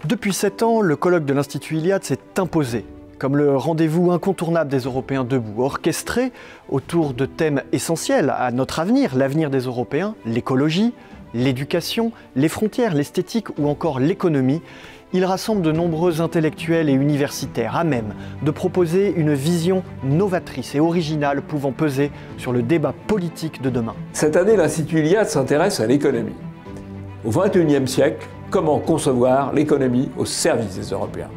Depuis 7 ans, le colloque de l'Institut Iliade s'est imposé comme le rendez-vous incontournable des Européens debout, orchestré autour de thèmes essentiels à notre avenir, l'avenir des Européens, l'écologie, l'éducation, les frontières, l'esthétique ou encore l'économie. Il rassemble de nombreux intellectuels et universitaires à même de proposer une vision novatrice et originale pouvant peser sur le débat politique de demain. Cette année, l'Institut Iliade s'intéresse à l'économie. Au XXIe siècle, comment concevoir l'économie au service des Européens?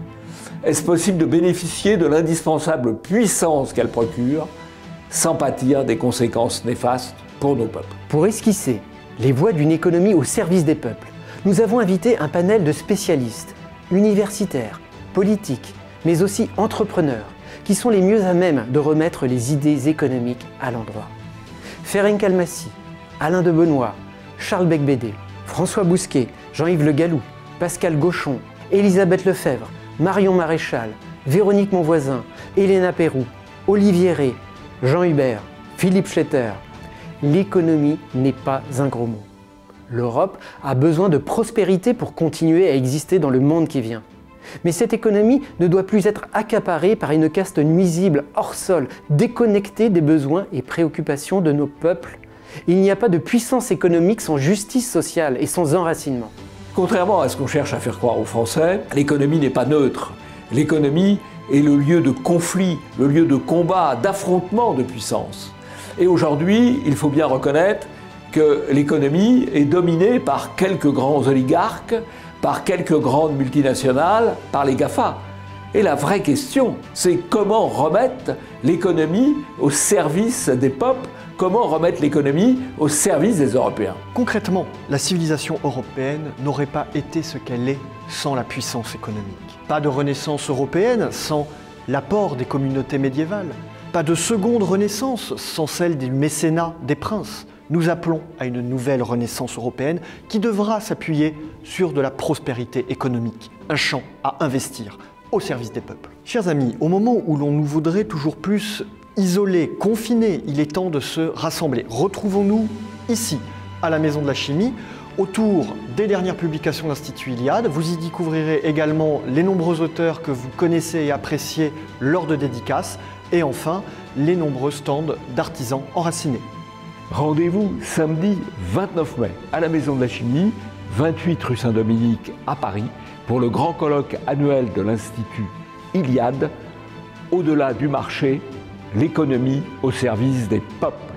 Est-ce possible de bénéficier de l'indispensable puissance qu'elle procure sans pâtir des conséquences néfastes pour nos peuples? Pour esquisser les voies d'une économie au service des peuples, nous avons invité un panel de spécialistes, universitaires, politiques, mais aussi entrepreneurs, qui sont les mieux à même de remettre les idées économiques à l'endroit. Ferenc Almassi, Alain de Benoît, Charles Becbédé, François Bousquet, Jean-Yves Le Gallou, Pascal Gauchon, Elisabeth Lefebvre, Marion Maréchal, Véronique Monvoisin, Elena Perrou, Olivier Rey, Jean Hubert, Philippe Schletter. L'économie n'est pas un gros mot. L'Europe a besoin de prospérité pour continuer à exister dans le monde qui vient. Mais cette économie ne doit plus être accaparée par une caste nuisible hors sol, déconnectée des besoins et préoccupations de nos peuples. Il n'y a pas de puissance économique sans justice sociale et sans enracinement. Contrairement à ce qu'on cherche à faire croire aux Français, l'économie n'est pas neutre. L'économie est le lieu de conflit, le lieu de combat, d'affrontement de puissances. Et aujourd'hui, il faut bien reconnaître que l'économie est dominée par quelques grands oligarques, par quelques grandes multinationales, par les GAFA. Et la vraie question, c'est comment remettre l'économie au service des peuples, comment remettre l'économie au service des Européens. Concrètement, la civilisation européenne n'aurait pas été ce qu'elle est sans la puissance économique. Pas de renaissance européenne sans l'apport des communautés médiévales. Pas de seconde renaissance sans celle du mécénat des princes. Nous appelons à une nouvelle renaissance européenne qui devra s'appuyer sur de la prospérité économique, un champ à investir au service des peuples. Chers amis, au moment où l'on nous voudrait toujours plus isolés, confinés, il est temps de se rassembler. Retrouvons-nous ici, à la Maison de la Chimie, autour des dernières publications de l'Institut Iliade. Vous y découvrirez également les nombreux auteurs que vous connaissez et appréciez lors de dédicaces, et enfin, les nombreux stands d'artisans enracinés. Rendez-vous samedi 29 mai à la Maison de la Chimie, 28 rue Saint-Dominique à Paris, pour le grand colloque annuel de l'Institut Iliade, au-delà du marché, l'économie au service des peuples.